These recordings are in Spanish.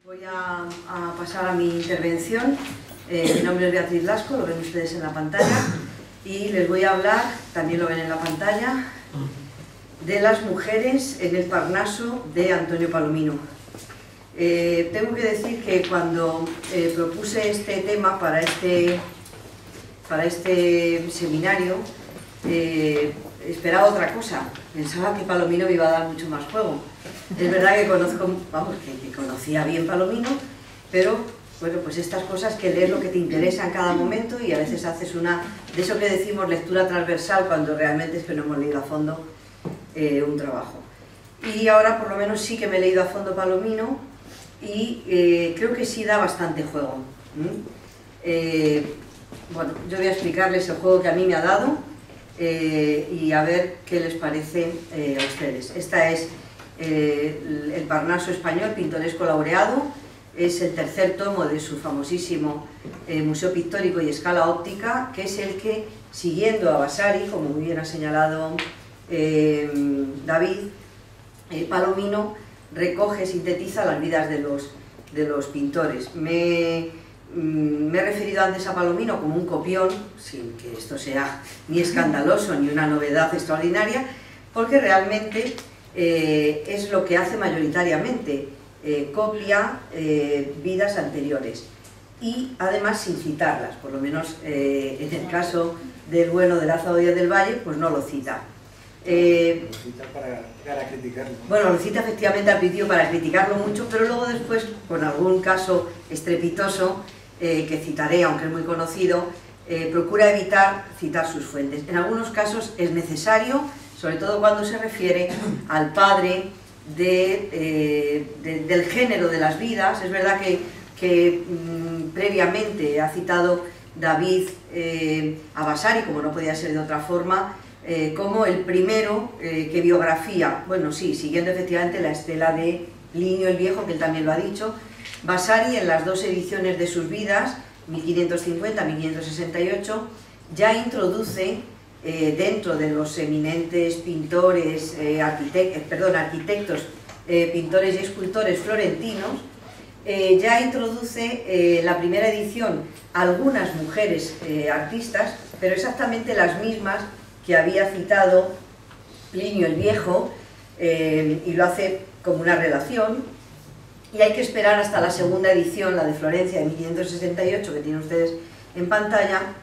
Voy a pasar a mi intervención. Mi nombre es Beatriz Lasco, lo ven ustedes en la pantalla, y les voy a hablar, también lo ven en la pantalla, de las mujeres en el Parnaso de Antonio Palomino. Tengo que decir que cuando propuse este tema para este seminario, esperaba otra cosa. Pensaba que Palomino me iba a dar mucho más juego. Es verdad que que conocía bien Palomino, pero bueno, pues estas cosas que lees lo que te interesa en cada momento y a veces haces una, de eso que decimos lectura transversal, cuando realmente es que no hemos leído a fondo un trabajo. Y ahora por lo menos sí que me he leído a fondo Palomino y creo que sí da bastante juego. Bueno, yo voy a explicarles el juego que a mí me ha dado y a ver qué les parece a ustedes. Esta es el Parnaso español, pintoresco laureado. Es el tercer tomo de su famosísimo Museo Pictórico y Escala Óptica, que es el que, siguiendo a Vasari, como muy bien ha señalado David, Palomino recoge, sintetiza las vidas de los pintores. Me he referido antes a Palomino como un copión, sin que esto sea ni escandaloso ni una novedad extraordinaria, porque realmente es lo que hace mayoritariamente, copia vidas anteriores y además sin citarlas, por lo menos en el caso del bueno de Lázaro Díaz del Valle, pues no lo cita. Lo cita para criticarlo. Bueno, lo cita efectivamente al principio para criticarlo mucho, pero luego después, con algún caso estrepitoso que citaré, aunque es muy conocido, procura evitar citar sus fuentes. En algunos casos es necesario, sobre todo cuando se refiere al padre del género de las vidas. Es verdad que previamente ha citado David a Vasari, como no podía ser de otra forma, como el primero que biografía, bueno sí, siguiendo efectivamente la estela de Plinio el Viejo, que él también lo ha dicho. Vasari, en las dos ediciones de sus vidas, 1550-1568, ya introduce dentro de los eminentes pintores, arquitectos, pintores y escultores florentinos, ya introduce la primera edición algunas mujeres artistas, pero exactamente las mismas que había citado Plinio el Viejo, y lo hace como una relación, y hay que esperar hasta la segunda edición, la de Florencia de 1568, que tienen ustedes en pantalla,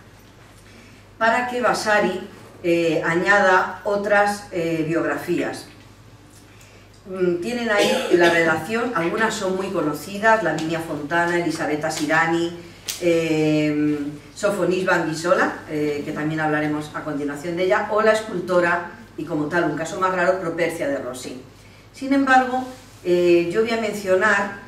para que Vasari añada otras biografías. Tienen ahí la relación, algunas son muy conocidas: Lavinia Fontana, Elisabetta Sirani, Sofonis Banguisola, que también hablaremos a continuación de ella, o la escultora, y como tal un caso más raro, Propercia de Rossi. Sin embargo, yo voy a mencionar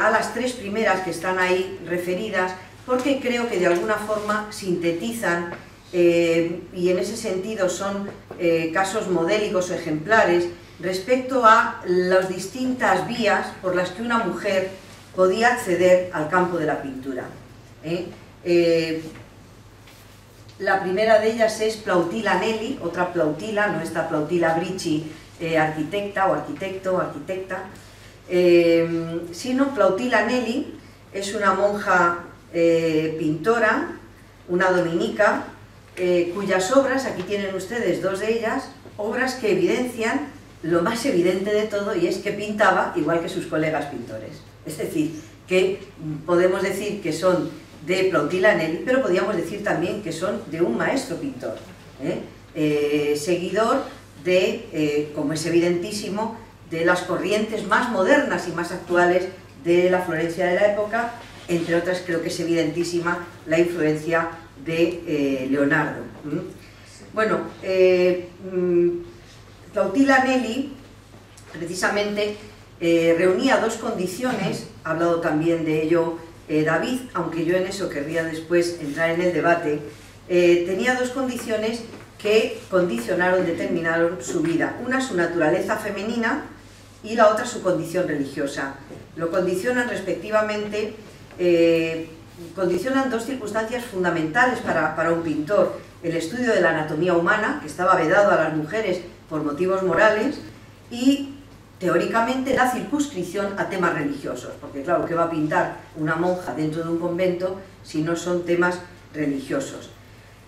a las tres primeras que están ahí referidas, porque creo que de alguna forma sintetizan y en ese sentido son casos modélicos o ejemplares respecto a las distintas vías por las que una mujer podía acceder al campo de la pintura. La primera de ellas es Plautila Nelli, otra Plautila, no esta Plautila Bricci, arquitecta o arquitecto o arquitecta, sino Plautila Nelli. Es una monja pintora, una dominica, cuyas obras, aquí tienen ustedes dos de ellas, obras que evidencian lo más evidente de todo, y es que pintaba igual que sus colegas pintores. Es decir, que podemos decir que son de Plautila Nelli, pero podríamos decir también que son de un maestro pintor, seguidor de, como es evidentísimo, de las corrientes más modernas y más actuales de la Florencia de la época. Entre otras, creo que es evidentísima la influencia de Leonardo. Bueno, Plautila Nelli precisamente reunía dos condiciones, ha hablado también de ello David, aunque yo en eso querría después entrar en el debate. Tenía dos condiciones que condicionaron, determinaron su vida: una, su naturaleza femenina, y la otra, su condición religiosa. Lo condicionan respectivamente, condicionan dos circunstancias fundamentales para un pintor: el estudio de la anatomía humana, que estaba vedado a las mujeres por motivos morales, y teóricamente la circunscripción a temas religiosos, porque claro, ¿qué va a pintar una monja dentro de un convento si no son temas religiosos?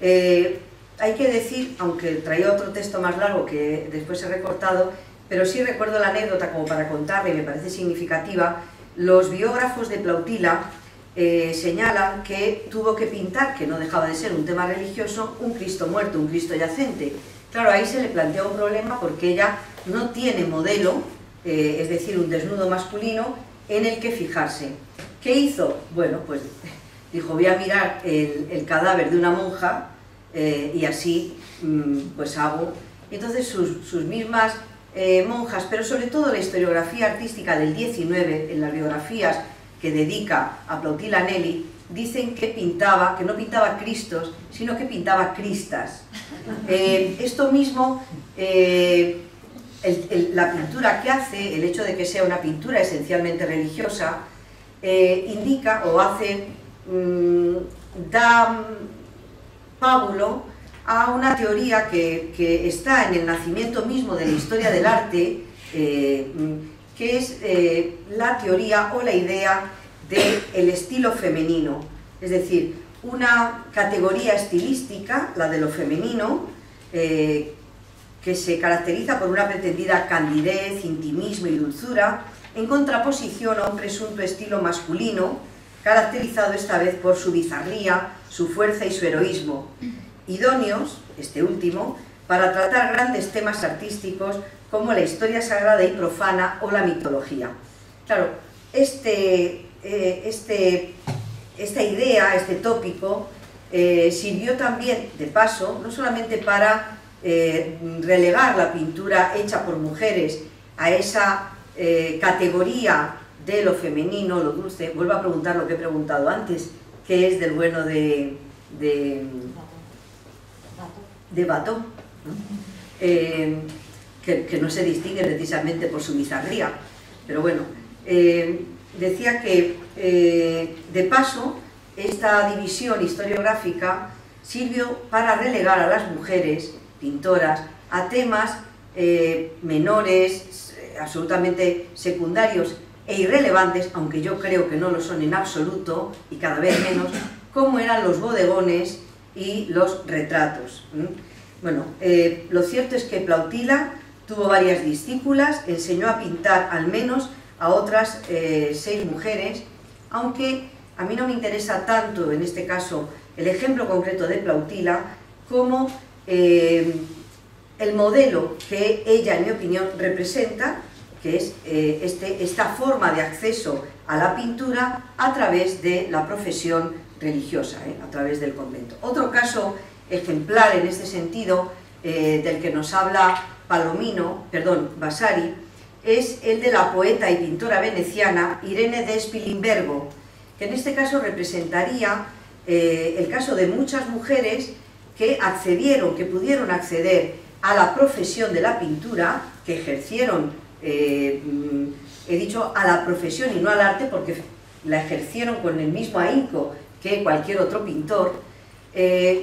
Hay que decir, aunque traía otro texto más largo que después he recortado, pero sí recuerdo la anécdota como para contarla y me parece significativa. Los biógrafos de Plautila señalan que tuvo que pintar, que no dejaba de ser un tema religioso, un Cristo muerto, un Cristo yacente. Claro, ahí se le plantea un problema porque ella no tiene modelo, es decir, un desnudo masculino en el que fijarse. ¿Qué hizo? Bueno, pues dijo, voy a mirar el cadáver de una monja y así pues hago. Entonces sus mismas monjas, pero sobre todo la historiografía artística del 19, en las biografías que dedica a Plautila Nelli, dicen que no pintaba Cristos, sino que pintaba Cristas. Esto mismo, la pintura que hace, el hecho de que sea una pintura esencialmente religiosa, indica o hace, da pábulo a una teoría que está en el nacimiento mismo de la historia del arte, que es la teoría o la idea del estilo femenino, es decir, una categoría estilística, la de lo femenino, que se caracteriza por una pretendida candidez, intimismo y dulzura, en contraposición a un presunto estilo masculino, caracterizado esta vez por su bizarría, su fuerza y su heroísmo, idóneos, este último, para tratar grandes temas artísticos como la historia sagrada y profana o la mitología. Claro, esta idea, este tópico, sirvió también, de paso, no solamente para relegar la pintura hecha por mujeres a esa categoría de lo femenino, lo dulce. Vuelvo a preguntar lo que he preguntado antes, ¿qué es del bueno de Watteau? Que no se distingue precisamente por su bizarría, pero bueno, decía que de paso esta división historiográfica sirvió para relegar a las mujeres pintoras a temas menores, absolutamente secundarios e irrelevantes, aunque yo creo que no lo son en absoluto y cada vez menos, como eran los bodegones y los retratos. Bueno, lo cierto es que Plautila tuvo varias discípulas, enseñó a pintar al menos a otras 6 mujeres, aunque a mí no me interesa tanto en este caso el ejemplo concreto de Plautila como el modelo que ella, en mi opinión, representa, que es esta forma de acceso a la pintura a través de la profesión religiosa, a través del convento. Otro caso ejemplar en este sentido, del que nos habla Vasari, es el de la poeta y pintora veneciana Irene de Spilimbergo, que en este caso representaría el caso de muchas mujeres que accedieron, que pudieron acceder a la profesión de la pintura, que ejercieron, he dicho a la profesión y no al arte porque la ejercieron con el mismo ahínco que cualquier otro pintor,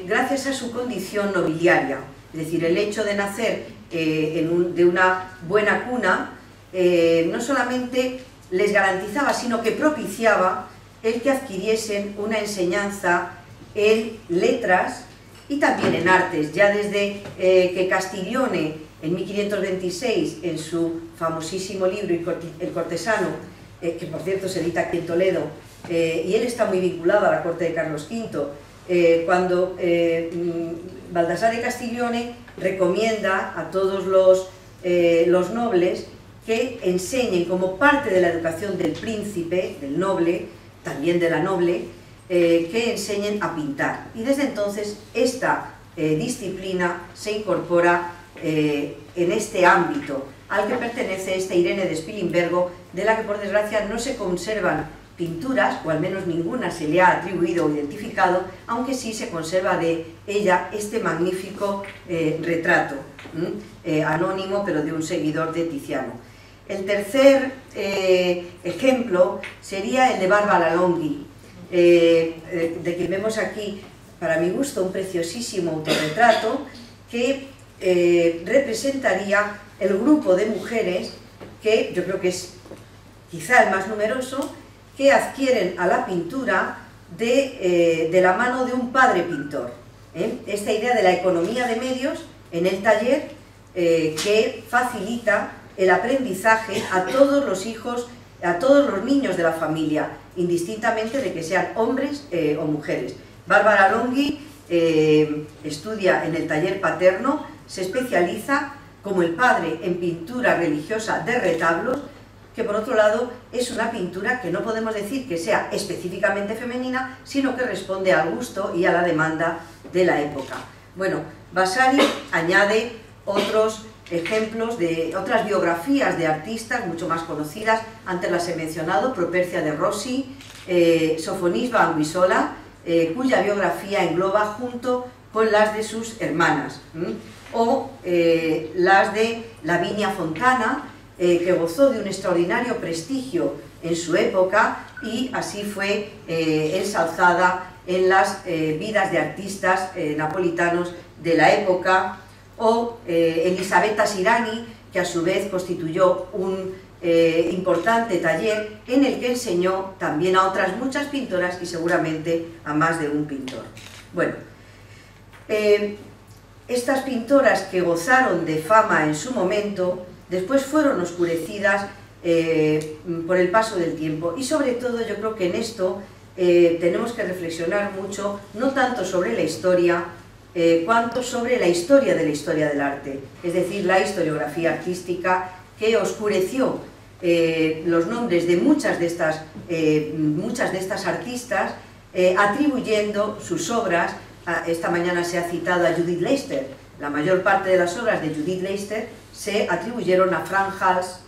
gracias a su condición nobiliaria. Es decir, el hecho de nacer de una buena cuna no solamente les garantizaba, sino que propiciaba el que adquiriesen una enseñanza en letras y también en artes. Ya desde que Castiglione, en 1526, en su famosísimo libro El cortesano, que por cierto se edita aquí en Toledo, y él está muy vinculado a la corte de Carlos V, cuando Baldassare Castiglione recomienda a todos los nobles que enseñen como parte de la educación del príncipe, del noble, también de la noble, que enseñen a pintar. Y desde entonces esta disciplina se incorpora en este ámbito al que pertenece esta Irene de Spilimbergo, de la que por desgracia no se conservan pinturas, o al menos ninguna se le ha atribuido o identificado, aunque sí se conserva de ella este magnífico retrato, anónimo pero de un seguidor de Tiziano. El tercer ejemplo sería el de Barbara Longhi, de quien vemos aquí, para mi gusto, un preciosísimo autorretrato que representaría el grupo de mujeres que yo creo que es quizá el más numeroso, que adquieren a la pintura de la mano de un padre pintor. Esta idea de la economía de medios en el taller que facilita el aprendizaje a todos los hijos, a todos los niños de la familia, indistintamente de que sean hombres o mujeres. Bárbara Longhi estudia en el taller paterno, se especializa como el padre en pintura religiosa de retablos, que por otro lado es una pintura que no podemos decir que sea específicamente femenina, sino que responde al gusto y a la demanda de la época. Bueno, Vasari añade otros ejemplos de otras biografías de artistas mucho más conocidas, antes las he mencionado, Propercia de Rossi, Sofonisba Anguissola, cuya biografía engloba junto con las de sus hermanas, o las de Lavinia Fontana, que gozó de un extraordinario prestigio en su época y así fue ensalzada en las vidas de artistas napolitanos de la época, o Elisabetta Sirani, que a su vez constituyó un importante taller en el que enseñó también a otras muchas pintoras y seguramente a más de un pintor. Bueno, estas pintoras que gozaron de fama en su momento, después fueron oscurecidas por el paso del tiempo, y sobre todo yo creo que en esto tenemos que reflexionar mucho, no tanto sobre la historia, cuanto sobre la historia del arte, es decir, la historiografía artística que oscureció los nombres de muchas de estas artistas, atribuyendo sus obras. Esta mañana se ha citado a Judith Leister. La mayor parte de las obras de Judith Leister se atribuyeron a Frans Hals,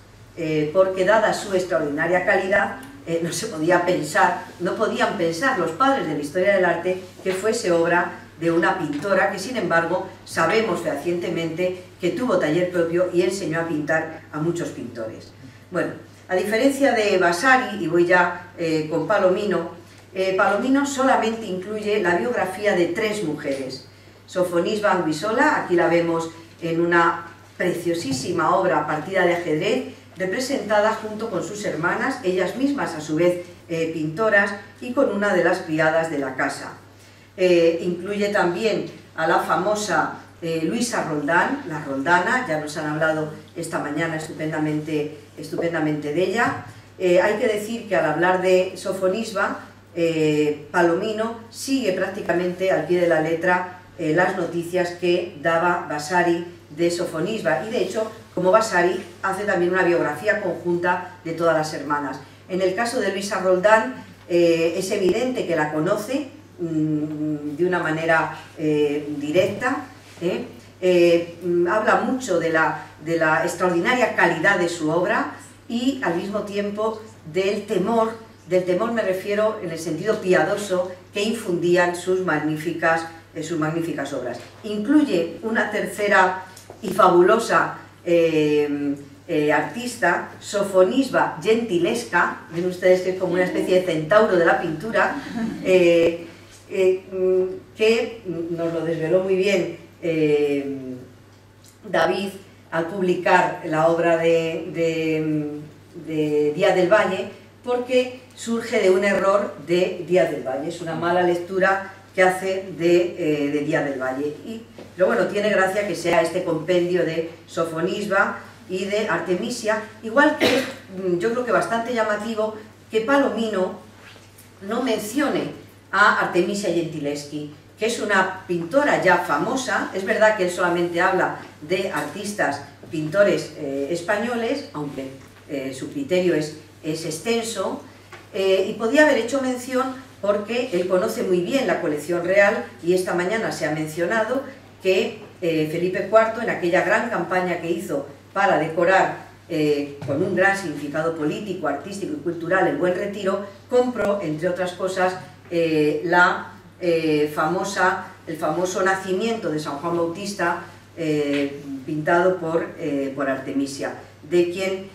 porque dada su extraordinaria calidad no podían pensar los padres de la historia del arte que fuese obra de una pintora que, sin embargo, sabemos fehacientemente que tuvo taller propio y enseñó a pintar a muchos pintores. Bueno, a diferencia de Vasari, y voy ya con Palomino, Palomino solamente incluye la biografía de 3 mujeres. Sofonisba Anguissola, aquí la vemos en una preciosísima obra, Partida de ajedrez, representada junto con sus hermanas, ellas mismas a su vez pintoras, y con una de las criadas de la casa. Incluye también a la famosa Luisa Roldán, la Roldana, ya nos han hablado esta mañana estupendamente de ella. Hay que decir que al hablar de Sofonisba, Palomino sigue prácticamente al pie de la letra las noticias que daba Vasari de Sofonisba, y de hecho, como Vasari, hace también una biografía conjunta de todas las hermanas. En el caso de Luisa Roldán, es evidente que la conoce de una manera directa, habla mucho de la extraordinaria calidad de su obra y al mismo tiempo del temor me refiero en el sentido piadoso que infundían sus magníficas obras. Incluye una tercera y fabulosa artista, Sofonisba Gentilesca, ven ustedes que es como una especie de centauro de la pintura, que nos lo desveló muy bien David al publicar la obra de Díaz del Valle, porque surge de un error de Díaz del Valle, es una mala lectura que hace de Díaz del Valle. Pero bueno, tiene gracia que sea este compendio de Sofonisba y de Artemisia, igual que yo creo que bastante llamativo que Palomino no mencione a Artemisia Gentileschi, que es una pintora ya famosa. Es verdad que él solamente habla de artistas, pintores españoles, aunque su criterio es extenso, y podía haber hecho mención porque él conoce muy bien la colección real, y esta mañana se ha mencionado que Felipe IV, en aquella gran campaña que hizo para decorar con un gran significado político, artístico y cultural el Buen Retiro, compró, entre otras cosas, el famoso nacimiento de San Juan Bautista, pintado por Artemisia, de quien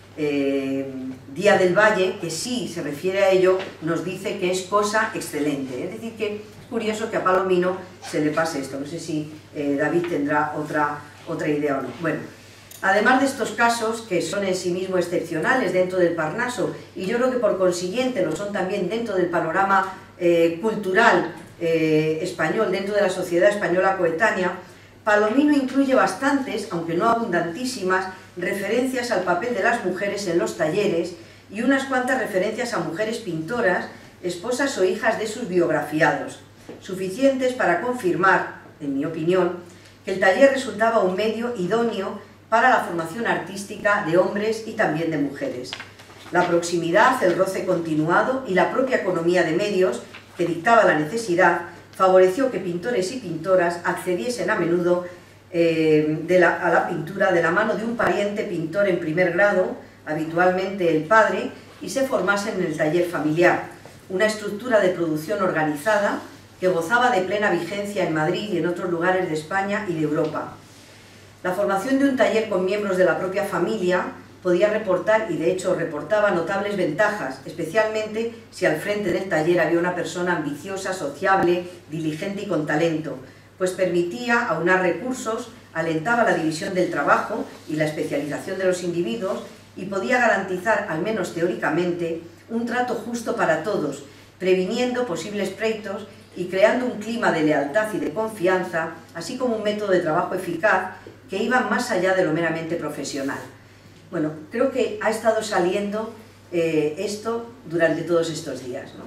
Díaz del Valle, que sí se refiere a ello, nos dice que es cosa excelente. Es decir, que es curioso que a Palomino se le pase esto. No sé si David tendrá otra idea o no. Bueno, Además de estos casos, que son en sí mismos excepcionales dentro del Parnaso, y yo creo que por consiguiente lo son también dentro del panorama cultural español, dentro de la sociedad española coetánea, Palomino incluye bastantes, aunque no abundantísimas, referencias al papel de las mujeres en los talleres y unas cuantas referencias a mujeres pintoras, esposas o hijas de sus biografiados, suficientes para confirmar, en mi opinión, que el taller resultaba un medio idóneo para la formación artística de hombres y también de mujeres. La proximidad, el roce continuado y la propia economía de medios que dictaba la necesidad favoreció que pintores y pintoras accediesen a menudo a la pintura de la mano de un pariente pintor en primer grado, habitualmente el padre, y se formasen en el taller familiar, una estructura de producción organizada que gozaba de plena vigencia en Madrid y en otros lugares de España y de Europa. La formación de un taller con miembros de la propia familia podía reportar, y de hecho reportaba, notables ventajas, especialmente si al frente del taller había una persona ambiciosa, sociable, diligente y con talento, pues permitía aunar recursos, alentaba la división del trabajo y la especialización de los individuos y podía garantizar, al menos teóricamente, un trato justo para todos, previniendo posibles pleitos y creando un clima de lealtad y de confianza, así como un método de trabajo eficaz que iba más allá de lo meramente profesional. Bueno, creo que ha estado saliendo esto durante todos estos días, ¿no?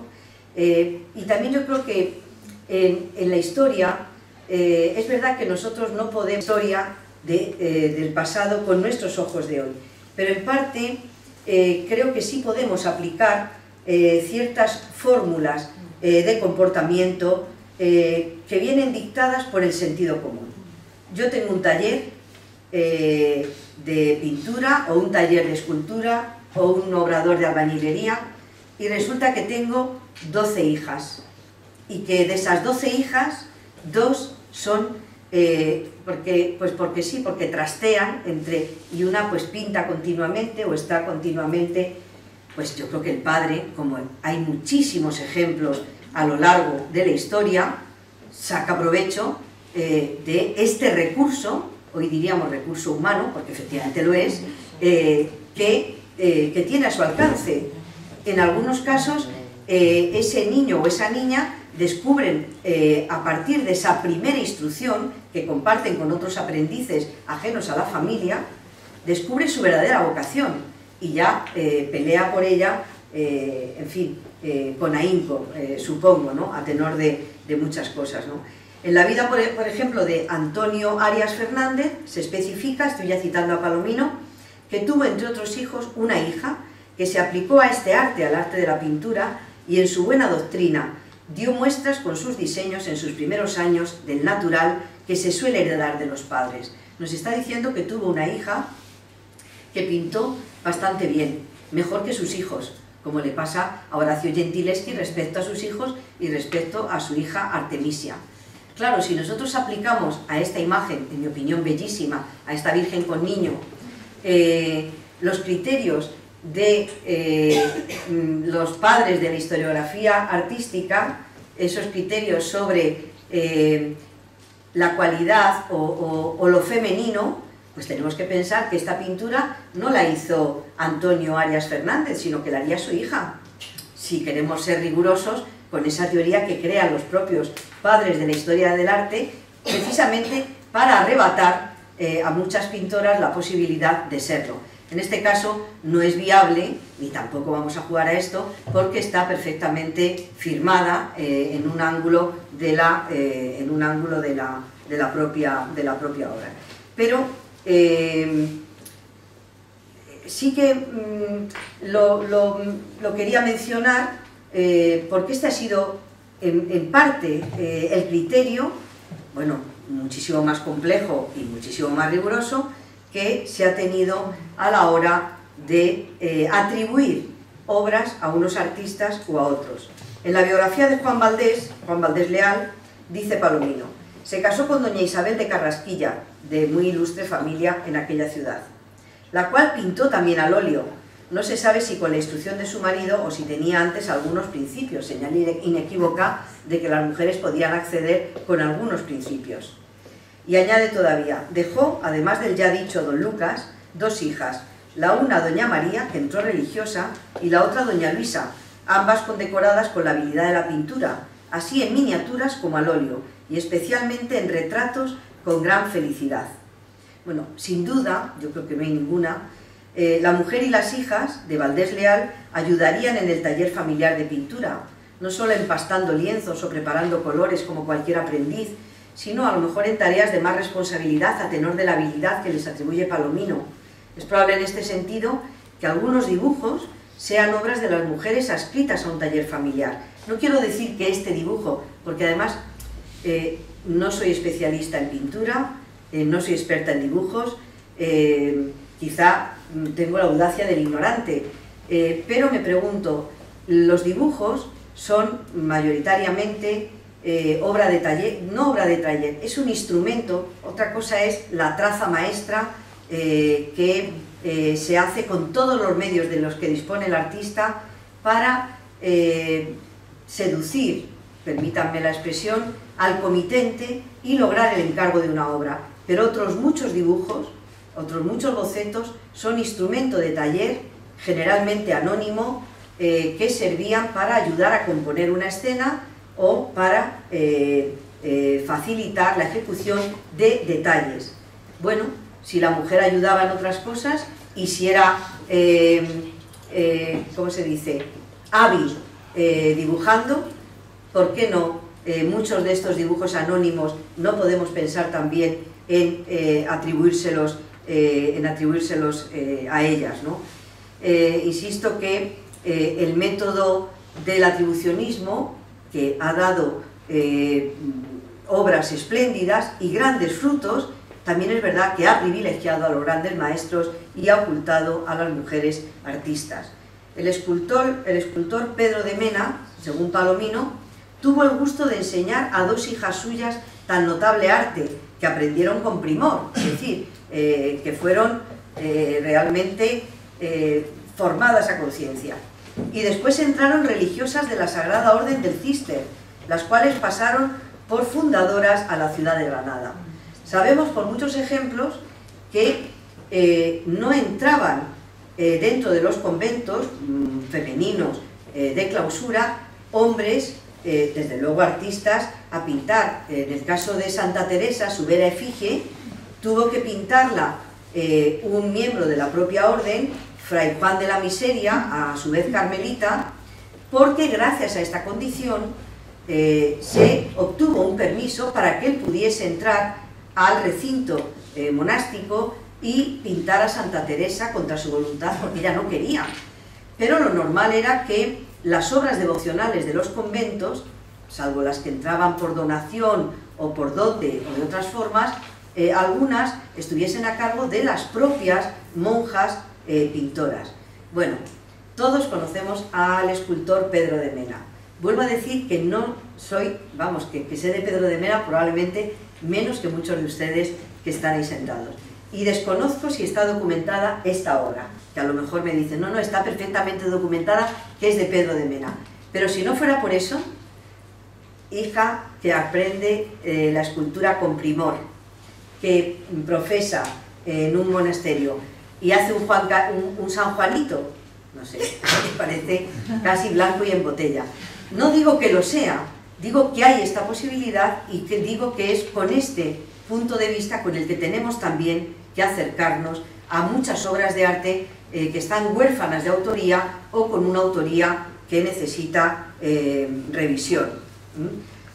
Y también yo creo que en la historia, es verdad que nosotros no podemos historia del pasado con nuestros ojos de hoy, pero en parte creo que sí podemos aplicar ciertas fórmulas de comportamiento que vienen dictadas por el sentido común. Yo tengo un taller de pintura o un taller de escultura o un obrador de albañilería y resulta que tengo 12 hijas y que de esas 12 hijas, 2 son porque sí, porque trastean y una pues pinta continuamente o está continuamente. Pues yo creo que el padre, como hay muchísimos ejemplos a lo largo de la historia, saca provecho de este recurso, hoy diríamos recurso humano, porque efectivamente lo es, que tiene a su alcance. En algunos casos, ese niño o esa niña descubren, a partir de esa primera instrucción que comparten con otros aprendices ajenos a la familia, descubre su verdadera vocación y ya pelea por ella, en fin, con ahínco, supongo, ¿no? A tenor de muchas cosas, ¿no? En la vida, por ejemplo, de Antonio Arias Fernández, se especifica, estoy ya citando a Palomino, que tuvo, entre otros hijos, una hija que se aplicó a este arte, al arte de la pintura, y en su buena doctrina dio muestras con sus diseños en sus primeros años del natural que se suele heredar de los padres. Nos está diciendo que tuvo una hija que pintó bastante bien, mejor que sus hijos, como le pasa a Horacio Gentileschi respecto a sus hijos y respecto a su hija Artemisia. Claro, si nosotros aplicamos a esta imagen, en mi opinión bellísima, a esta Virgen con niño, los criterios de los padres de la historiografía artística, esos criterios sobre la cualidad o lo femenino, pues tenemos que pensar que esta pintura no la hizo Antonio Arias Fernández, sino que la haría su hija. Si queremos ser rigurosos con esa teoría que crean los propios padres de la historia del arte, precisamente para arrebatar a muchas pintoras la posibilidad de serlo. En este caso no es viable, ni tampoco vamos a jugar a esto, porque está perfectamente firmada en un ángulo de la propia obra. Pero sí que lo quería mencionar porque este ha sido en parte el criterio, bueno, muchísimo más complejo y muchísimo más riguroso, que se ha tenido a la hora de atribuir obras a unos artistas o a otros. En la biografía de Juan Valdés Leal, dice Palomino: se casó con doña Isabel de Carrasquilla, de muy ilustre familia en aquella ciudad, la cual pintó también al óleo. No se sabe si con la instrucción de su marido o si tenía antes algunos principios, señal inequívoca de que las mujeres podían acceder con algunos principios. Y añade todavía, dejó, además del ya dicho don Lucas, 2 hijas, la una doña María, que entró religiosa, y la otra doña Luisa, ambas condecoradas con la habilidad de la pintura, así en miniaturas como al óleo, y especialmente en retratos con gran felicidad. Bueno, sin duda, yo creo que no hay ninguna, la mujer y las hijas de Valdés Leal ayudarían en el taller familiar de pintura, no solo empastando lienzos o preparando colores como cualquier aprendiz, sino a lo mejor en tareas de más responsabilidad a tenor de la habilidad que les atribuye Palomino. Es probable en este sentido que algunos dibujos sean obras de las mujeres adscritas a un taller familiar. No quiero decir que este dibujo, porque además no soy especialista en pintura, no soy experta en dibujos, quizá tengo la audacia del ignorante, pero me pregunto, los dibujos son mayoritariamente obra de taller, no obra de taller, es un instrumento, otra cosa es la traza maestra que se hace con todos los medios de los que dispone el artista para seducir, permítanme la expresión, al comitente y lograr el encargo de una obra. Pero otros muchos dibujos, otros muchos bocetos son instrumento de taller, generalmente anónimo, que servían para ayudar a componer una escena o para facilitar la ejecución de detalles. Bueno, si la mujer ayudaba en otras cosas y si era, ¿cómo se dice?, hábil dibujando, ¿por qué no? Muchos de estos dibujos anónimos no podemos pensar también en atribuírselos a ellas, ¿no? Insisto que el método del atribucionismo, que ha dado obras espléndidas y grandes frutos, también es verdad que ha privilegiado a los grandes maestros y ha ocultado a las mujeres artistas. El escultor Pedro de Mena, según Palomino, tuvo el gusto de enseñar a 2 hijas suyas tan notable arte, que aprendieron con primor, es decir, que fueron realmente formadas a conciencia. Y después entraron religiosas de la Sagrada Orden del Císter, las cuales pasaron por fundadoras a la ciudad de Granada. Sabemos por muchos ejemplos que no entraban dentro de los conventos femeninos de clausura hombres, desde luego artistas, a pintar. En el caso de Santa Teresa, su vera efigie tuvo que pintarla un miembro de la propia orden, Fray Juan de la Miseria, a su vez carmelita, porque gracias a esta condición se obtuvo un permiso para que él pudiese entrar al recinto monástico y pintar a Santa Teresa contra su voluntad, porque ella no quería. Pero lo normal era que las obras devocionales de los conventos, salvo las que entraban por donación o por dote o de otras formas, algunas estuviesen a cargo de las propias monjas pintoras. Bueno, todos conocemos al escultor Pedro de Mena. Vuelvo a decir que no soy, vamos, que sé de Pedro de Mena probablemente menos que muchos de ustedes que están ahí sentados. Y desconozco si está documentada esta obra, que a lo mejor me dicen, no, está perfectamente documentada, que es de Pedro de Mena. Pero si no fuera por eso, hija que aprende la escultura con primor, que profesa en un monasterio y hace un San Juanito, no sé, me parece casi blanco y en botella. No digo que lo sea, digo que hay esta posibilidad y que digo que es con este punto de vista con el que tenemos también que acercarnos a muchas obras de arte que están huérfanas de autoría o con una autoría que necesita revisión.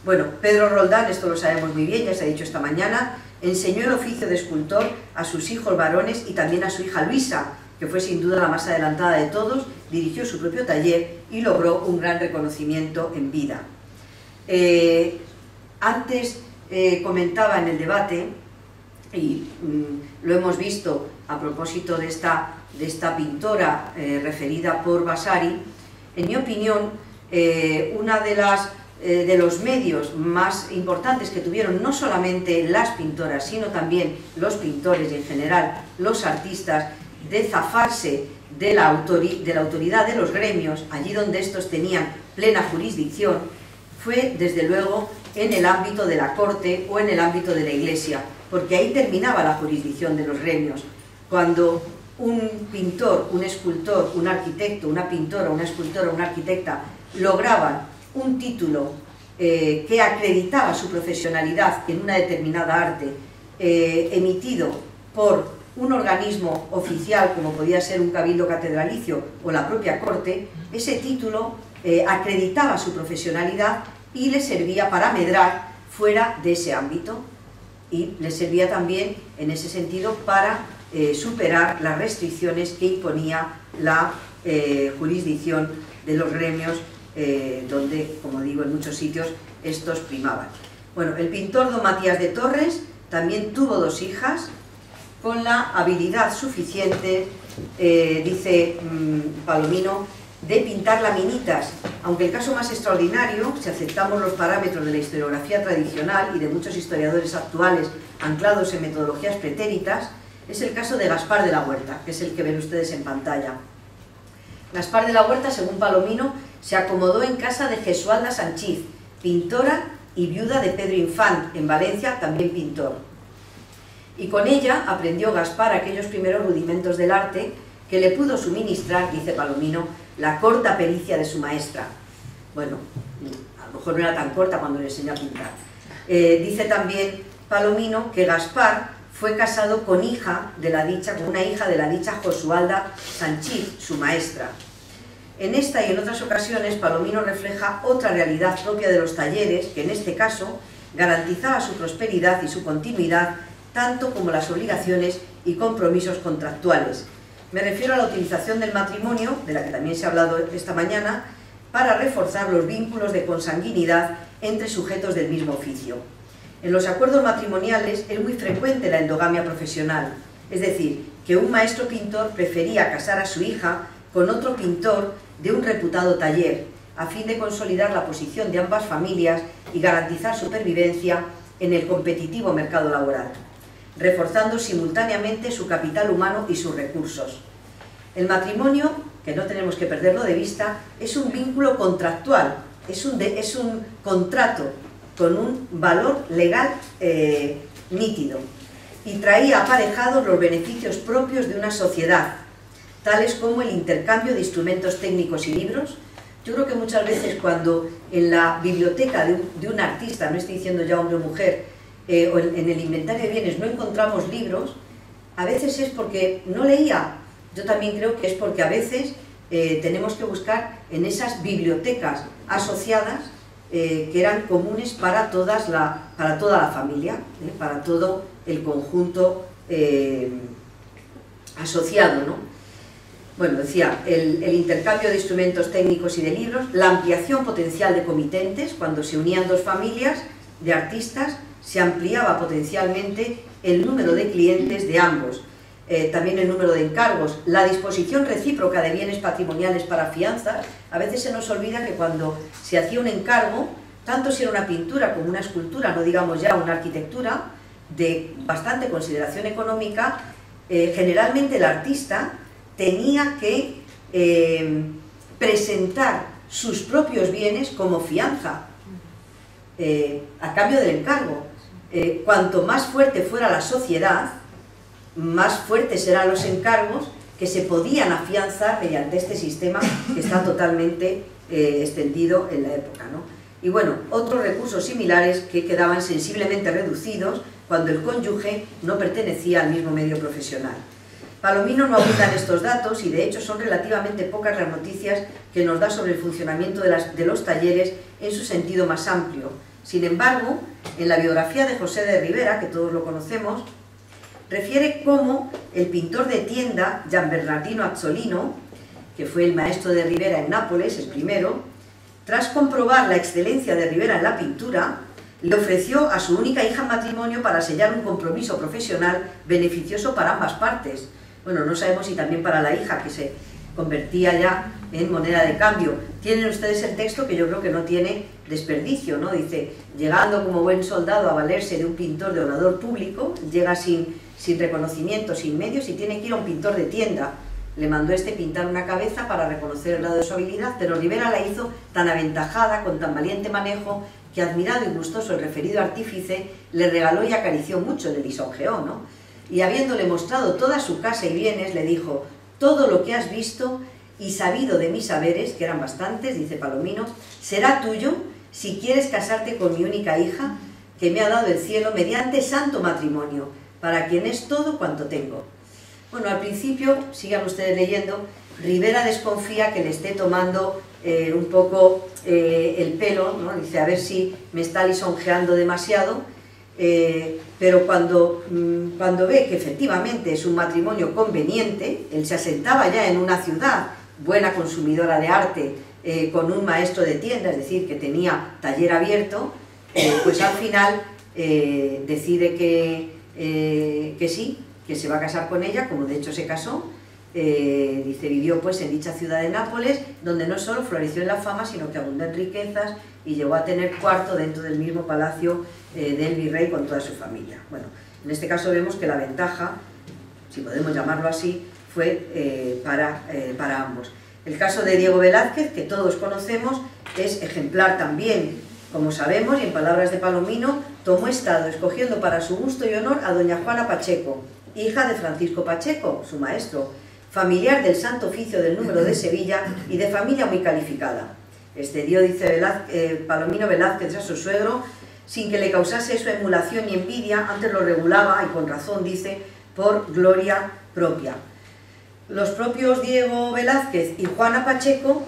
Bueno, Pedro Roldán, esto lo sabemos muy bien, ya se ha dicho esta mañana, enseñó el oficio de escultor a sus hijos varones y también a su hija Luisa, que fue sin duda la más adelantada de todos, dirigió su propio taller y logró un gran reconocimiento en vida. Antes comentaba en el debate, y lo hemos visto a propósito de esta pintora referida por Vasari, en mi opinión, una de los medios más importantes que tuvieron no solamente las pintoras, sino también los pintores y en general los artistas, de zafarse de la autoridad de los gremios, allí donde estos tenían plena jurisdicción, fue desde luego en el ámbito de la corte o en el ámbito de la iglesia. porque ahí terminaba la jurisdicción de los gremios. Cuando un pintor, un escultor, un arquitecto, una pintora, una escultora, una arquitecta lograban un título que acreditaba su profesionalidad en una determinada arte, emitido por un organismo oficial como podía ser un cabildo catedralicio o la propia corte, ese título acreditaba su profesionalidad y le servía para medrar fuera de ese ámbito, y le servía también en ese sentido para superar las restricciones que imponía la jurisdicción de los gremios, donde, como digo, en muchos sitios estos primaban. Bueno, el pintor don Matías de Torres también tuvo 2 hijas, con la habilidad suficiente, dice Palomino, de pintar laminitas, aunque el caso más extraordinario, si aceptamos los parámetros de la historiografía tradicional y de muchos historiadores actuales anclados en metodologías pretéritas, es el caso de Gaspar de la Huerta, que es el que ven ustedes en pantalla. Gaspar de la Huerta, según Palomino, se acomodó en casa de Gesualda Sanchiz, pintora y viuda de Pedro Infant, en Valencia, también pintor. Y con ella aprendió Gaspar aquellos primeros rudimentos del arte que le pudo suministrar, dice Palomino, la corta pericia de su maestra. Bueno, a lo mejor no era tan corta cuando le enseñó a pintar. Dice también Palomino que Gaspar fue casado con una hija de la dicha Josualda Sanchiz, su maestra. En esta y en otras ocasiones Palomino refleja otra realidad propia de los talleres, que en este caso garantizaba su prosperidad y su continuidad, tanto como las obligaciones y compromisos contractuales. Me refiero a la utilización del matrimonio, de la que también se ha hablado esta mañana, para reforzar los vínculos de consanguinidad entre sujetos del mismo oficio. En los acuerdos matrimoniales es muy frecuente la endogamia profesional, es decir, que un maestro pintor prefería casar a su hija con otro pintor de un reputado taller, a fin de consolidar la posición de ambas familias y garantizar supervivencia en el competitivo mercado laboral, reforzando simultáneamente su capital humano y sus recursos. El matrimonio, que no tenemos que perderlo de vista, es un vínculo contractual, es un contrato con un valor legal nítido, y traía aparejados los beneficios propios de una sociedad, tales como el intercambio de instrumentos técnicos y libros. Yo creo que muchas veces cuando en la biblioteca de un artista, no estoy diciendo ya hombre o mujer, o en el inventario de bienes no encontramos libros, a veces es porque no leía. Yo también creo que es porque a veces tenemos que buscar en esas bibliotecas asociadas que eran comunes para toda la familia, para todo el conjunto asociado, ¿no? Bueno, decía, el intercambio de instrumentos técnicos y de libros, la ampliación potencial de comitentes, cuando se unían 2 familias de artistas, se ampliaba potencialmente el número de clientes de ambos, también el número de encargos, la disposición recíproca de bienes patrimoniales para fianzas. A veces se nos olvida que cuando se hacía un encargo, tanto si era una pintura como una escultura, no digamos ya una arquitectura, de bastante consideración económica, generalmente el artista tenía que presentar sus propios bienes como fianza, a cambio del encargo. Cuanto más fuerte fuera la sociedad, más fuertes serán los encargos que se podían afianzar mediante este sistema que está totalmente extendido en la época, ¿no? Y bueno, otros recursos similares que quedaban sensiblemente reducidos cuando el cónyuge no pertenecía al mismo medio profesional. Palomino no abunda en estos datos y de hecho son relativamente pocas las noticias que nos da sobre el funcionamiento de los talleres en su sentido más amplio. Sin embargo, en la biografía de José de Ribera, que todos lo conocemos, refiere cómo el pintor de tienda, Gian Bernardino Azzolino, que fue el maestro de Ribera en Nápoles, el primero, tras comprobar la excelencia de Ribera en la pintura, le ofreció a su única hija en matrimonio para sellar un compromiso profesional beneficioso para ambas partes. Bueno, no sabemos si también para la hija, que se convertía ya en moneda de cambio. Tienen ustedes el texto que yo creo que no tiene desperdicio, ¿no? Dice, llegando como buen soldado a valerse de un pintor de honor público, llega sin reconocimiento, sin medios, y tiene que ir a un pintor de tienda. Le mandó pintar una cabeza para reconocer el grado de su habilidad, pero Ribera la hizo tan aventajada, con tan valiente manejo, que admirado y gustoso el referido artífice le regaló y acarició mucho, le lisonjeó, ¿no? Y habiéndole mostrado toda su casa y bienes, le dijo: todo lo que has visto y sabido de mis saberes, que eran bastantes, dice Palomino, será tuyo si quieres casarte con mi única hija, que me ha dado el cielo mediante santo matrimonio, para quien es todo cuanto tengo. Bueno, al principio, sigan ustedes leyendo, Rivera desconfía que le esté tomando un poco el pelo, ¿no? Dice, a ver si me está lisonjeando demasiado, pero cuando ve que efectivamente es un matrimonio conveniente, él se asentaba ya en una ciudad buena consumidora de arte, con un maestro de tienda, es decir, que tenía taller abierto, pues al final decide que sí, que se va a casar con ella, como de hecho se casó. Dice, vivió pues en dicha ciudad de Nápoles, donde no solo floreció en la fama, sino que abundó en riquezas y llegó a tener cuarto dentro del mismo palacio del virrey con toda su familia. Bueno, en este caso vemos que la ventaja, si podemos llamarlo así, fue para ambos. El caso de Diego Velázquez, que todos conocemos, es ejemplar también, como sabemos, y en palabras de Palomino, tomó estado escogiendo para su gusto y honor a doña Juana Pacheco, hija de Francisco Pacheco, su maestro, familiar del Santo Oficio del Número de Sevilla y de familia muy calificada. Dio, dice Palomino, Velázquez a su suegro, sin que le causase eso emulación y envidia, antes lo regulaba, y con razón, dice, por gloria propia. Los propios Diego Velázquez y Juana Pacheco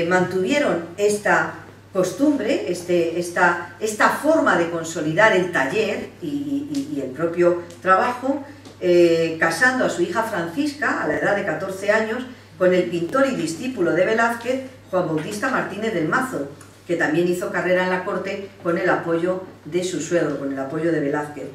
mantuvieron esta costumbre, esta forma de consolidar el taller y el propio trabajo, casando a su hija Francisca, a la edad de 14 años, con el pintor y discípulo de Velázquez, Juan Bautista Martínez del Mazo, que también hizo carrera en la corte con el apoyo de su suegro, con el apoyo de Velázquez.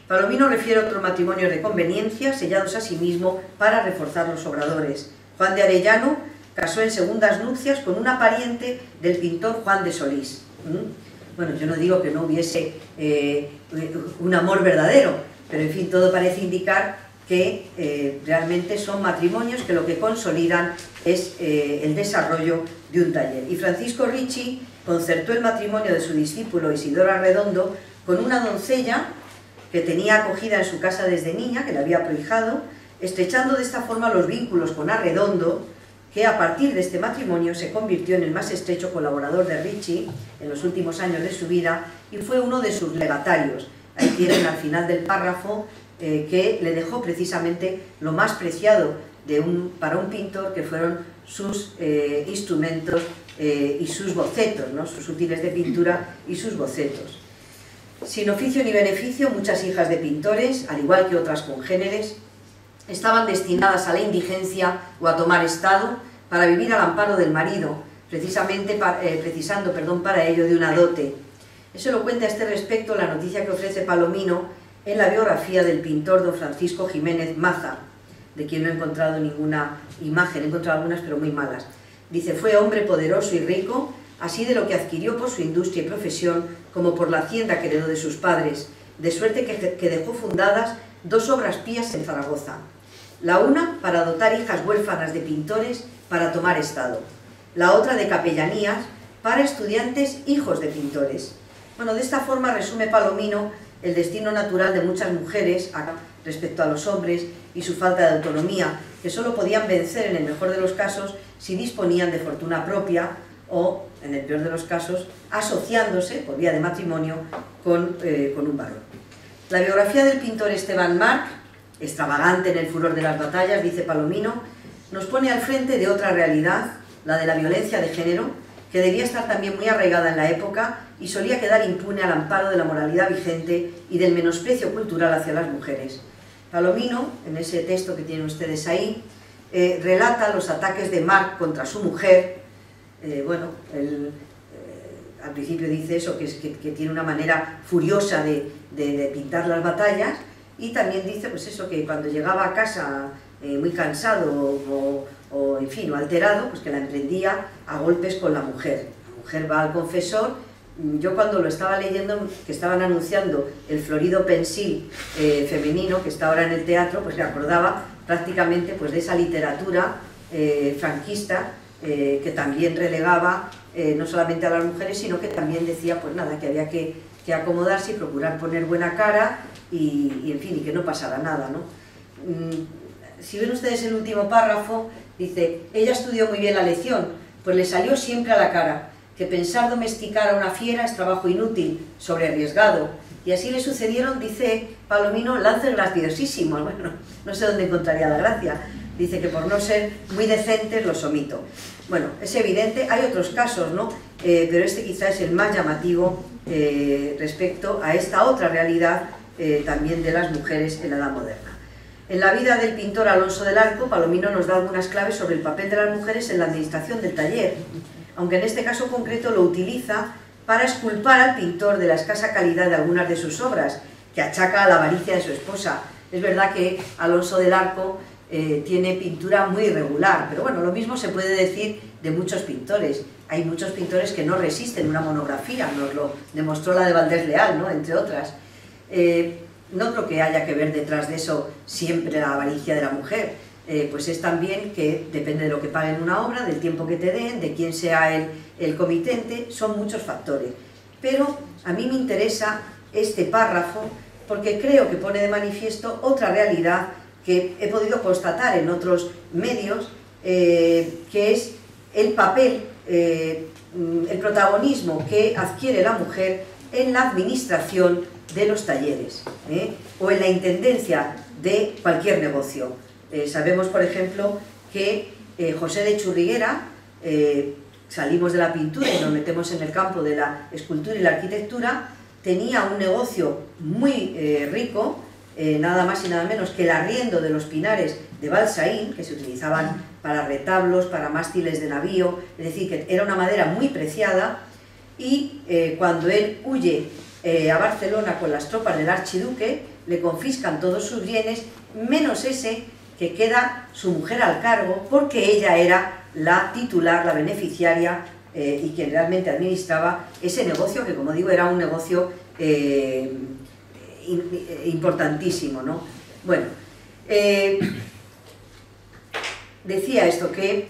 Palomino refiere otros matrimonios de conveniencia, sellados a sí mismo para reforzar los obradores. Juan de Arellano casó en segundas nupcias con una pariente del pintor Juan de Solís. Bueno, yo no digo que no hubiese un amor verdadero, pero en fin, todo parece indicar que realmente son matrimonios que lo que consolidan es el desarrollo de un taller. Y Francisco Ricci concertó el matrimonio de su discípulo Isidoro Arredondo con una doncella que tenía acogida en su casa desde niña, que le había prohijado, estrechando de esta forma los vínculos con Arredondo, que a partir de este matrimonio se convirtió en el más estrecho colaborador de Ricci en los últimos años de su vida y fue uno de sus legatarios. Ahí tienen al final del párrafo que le dejó precisamente lo más preciado para un pintor, que fueron sus instrumentos y sus bocetos, ¿no? Sus útiles de pintura y sus bocetos. Sin oficio ni beneficio, muchas hijas de pintores, al igual que otras congéneres, estaban destinadas a la indigencia o a tomar estado para vivir al amparo del marido, precisando para ello de una dote. Eso lo cuenta a este respecto la noticia que ofrece Palomino en la biografía del pintor don Francisco Jiménez Maza, de quien no he encontrado ninguna imagen, he encontrado algunas pero muy malas. Dice, fue hombre poderoso y rico, así de lo que adquirió por su industria y profesión, como por la hacienda que heredó de sus padres, de suerte que dejó fundadas 2 obras pías en Zaragoza. La una para dotar hijas huérfanas de pintores para tomar estado, la otra de capellanías para estudiantes hijos de pintores. Bueno, de esta forma resume Palomino el destino natural de muchas mujeres respecto a los hombres y su falta de autonomía, que solo podían vencer en el mejor de los casos si disponían de fortuna propia o, en el peor de los casos, asociándose por vía de matrimonio con un varón. La biografía del pintor Esteban Marc, extravagante en el furor de las batallas, dice Palomino, nos pone al frente de otra realidad, la de la violencia de género, que debía estar también muy arraigada en la época y solía quedar impune al amparo de la moralidad vigente y del menosprecio cultural hacia las mujeres. Palomino, en ese texto que tienen ustedes ahí, relata los ataques de Marc contra su mujer. Al principio dice eso, que tiene una manera furiosa de pintar las batallas, y también dice pues eso, que cuando llegaba a casa muy cansado o en fin, o alterado, pues que la emprendía a golpes con la mujer. La mujer va al confesor. Yo cuando lo estaba leyendo, que estaban anunciando el Florido Pensil femenino, que está ahora en el teatro, pues me acordaba prácticamente pues de esa literatura franquista, que también relegaba no solamente a las mujeres, sino que también decía, pues nada, que había que acomodarse y procurar poner buena cara y en fin, y que no pasara nada, ¿no? Si ven ustedes el último párrafo, dice, ella estudió muy bien la lección, pues le salió siempre a la cara, que pensar domesticar a una fiera es trabajo inútil, sobrearriesgado, y así le sucedieron, dice Palomino, lances graciosísimos. Bueno, no sé dónde encontraría la gracia. Dice que por no ser muy decentes los omito. Bueno, es evidente, hay otros casos, ¿no? Pero este quizá es el más llamativo respecto a esta otra realidad también de las mujeres en la Edad Moderna. En la vida del pintor Alonso del Arco, Palomino nos da algunas claves sobre el papel de las mujeres en la administración del taller, aunque en este caso concreto lo utiliza para exculpar al pintor de la escasa calidad de algunas de sus obras, que achaca a la avaricia de su esposa. Es verdad que Alonso del Arco tiene pintura muy irregular, pero bueno, lo mismo se puede decir de muchos pintores. Hay muchos pintores que no resisten una monografía, nos lo demostró la de Valdés Leal, ¿no?, entre otras. No creo que haya que ver detrás de eso siempre la avaricia de la mujer, pues es también que depende de lo que paguen una obra, del tiempo que te den, de quién sea el comitente, son muchos factores. Pero a mí me interesa este párrafo porque creo que pone de manifiesto otra realidad que he podido constatar en otros medios, que es el papel, el protagonismo que adquiere la mujer en la administración de los talleres, o en la intendencia de cualquier negocio. Sabemos, por ejemplo, que José de Churriguera, salimos de la pintura y nos metemos en el campo de la escultura y la arquitectura, tenía un negocio muy rico, nada más y nada menos que el arriendo de los pinares de Balsaín, que se utilizaban para retablos, para mástiles de navío, es decir, que era una madera muy preciada, y cuando él huye a Barcelona con las tropas del archiduque, le confiscan todos sus bienes, menos ese que queda su mujer al cargo, porque ella era la titular, la beneficiaria, y quien realmente administraba ese negocio, que como digo era un negocio importantísimo, ¿no? Bueno, decía esto, que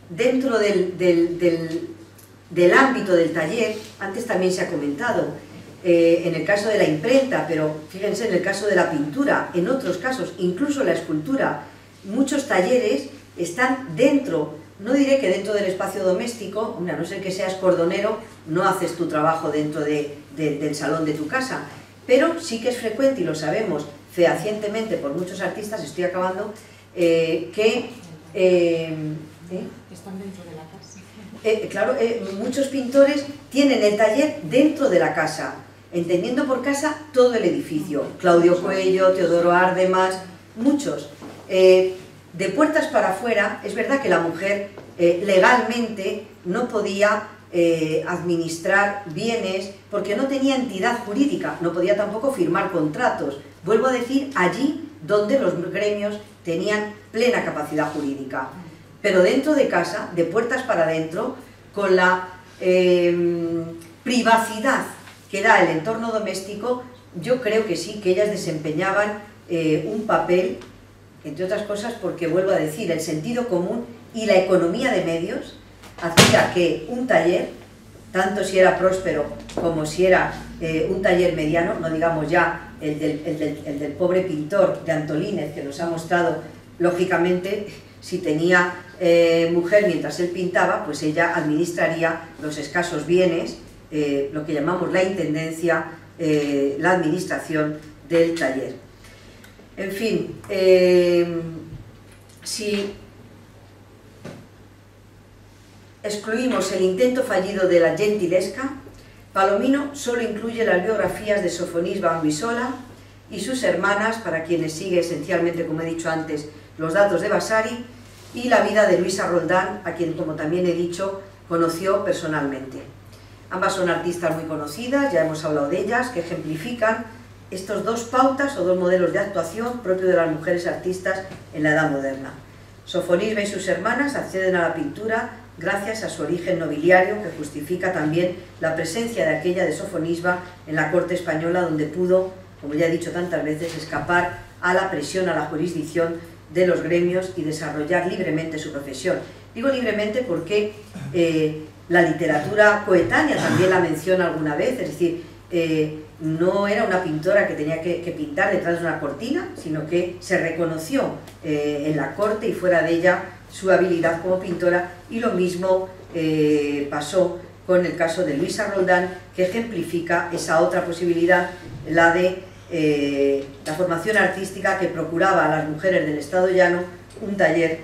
dentro del ámbito del taller, antes también se ha comentado, en el caso de la imprenta, pero fíjense en el caso de la pintura, en otros casos, incluso la escultura, muchos talleres están dentro, no diré que dentro del espacio doméstico, a no ser que seas cordonero, no haces tu trabajo dentro del salón de tu casa, pero sí que es frecuente, y lo sabemos fehacientemente por muchos artistas, estoy acabando, que... están dentro de la casa. Claro, muchos pintores tienen el taller dentro de la casa, entendiendo por casa todo el edificio. Claudio Coello, Teodoro Ardemas, muchos. De puertas para afuera, es verdad que la mujer legalmente no podía administrar bienes porque no tenía entidad jurídica, no podía tampoco firmar contratos. Vuelvo a decir, allí donde los gremios tenían plena capacidad jurídica. Pero dentro de casa, de puertas para adentro, con la privacidad que da el entorno doméstico, yo creo que sí, que ellas desempeñaban un papel, entre otras cosas porque, vuelvo a decir, el sentido común y la economía de medios hacía que un taller, tanto si era próspero como si era un taller mediano, no digamos ya el del pobre pintor de Antolínez, que nos ha mostrado, lógicamente, si tenía mujer mientras él pintaba, pues ella administraría los escasos bienes, lo que llamamos la intendencia, la administración del taller. En fin, si excluimos el intento fallido de la gentilesca, Palomino solo incluye las biografías de Sofonisba Anguissola y sus hermanas, para quienes sigue esencialmente, como he dicho antes, los datos de Vasari, y la vida de Luisa Roldán, a quien, como también he dicho, conoció personalmente. Ambas son artistas muy conocidas, ya hemos hablado de ellas, que ejemplifican estos dos pautas o dos modelos de actuación propios de las mujeres artistas en la Edad Moderna. Sofonisba y sus hermanas acceden a la pintura gracias a su origen nobiliario, que justifica también la presencia de aquella de Sofonisba en la corte española, donde pudo, como ya he dicho tantas veces, escapar a la presión, a la jurisdicción de los gremios y desarrollar libremente su profesión. Digo libremente porque la literatura coetánea también la menciona alguna vez, es decir, no era una pintora que tenía que pintar detrás de una cortina, sino que se reconoció en la corte y fuera de ella su habilidad como pintora, y lo mismo pasó con el caso de Luisa Roldán, que ejemplifica esa otra posibilidad, la de la formación artística que procuraba a las mujeres del Estado Llano un taller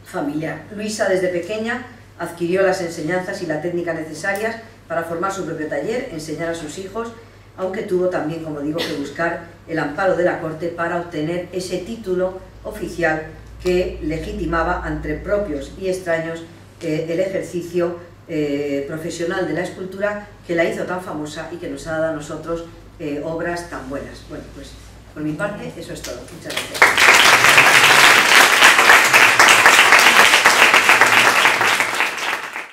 familiar. Luisa desde pequeña adquirió las enseñanzas y la técnica necesarias para formar su propio taller, enseñar a sus hijos, aunque tuvo también, como digo, que buscar el amparo de la corte para obtener ese título oficial que legitimaba ante propios y extraños el ejercicio profesional de la escultura, que la hizo tan famosa y que nos ha dado a nosotros obras tan buenas. Bueno, pues por mi parte eso es todo. Muchas gracias.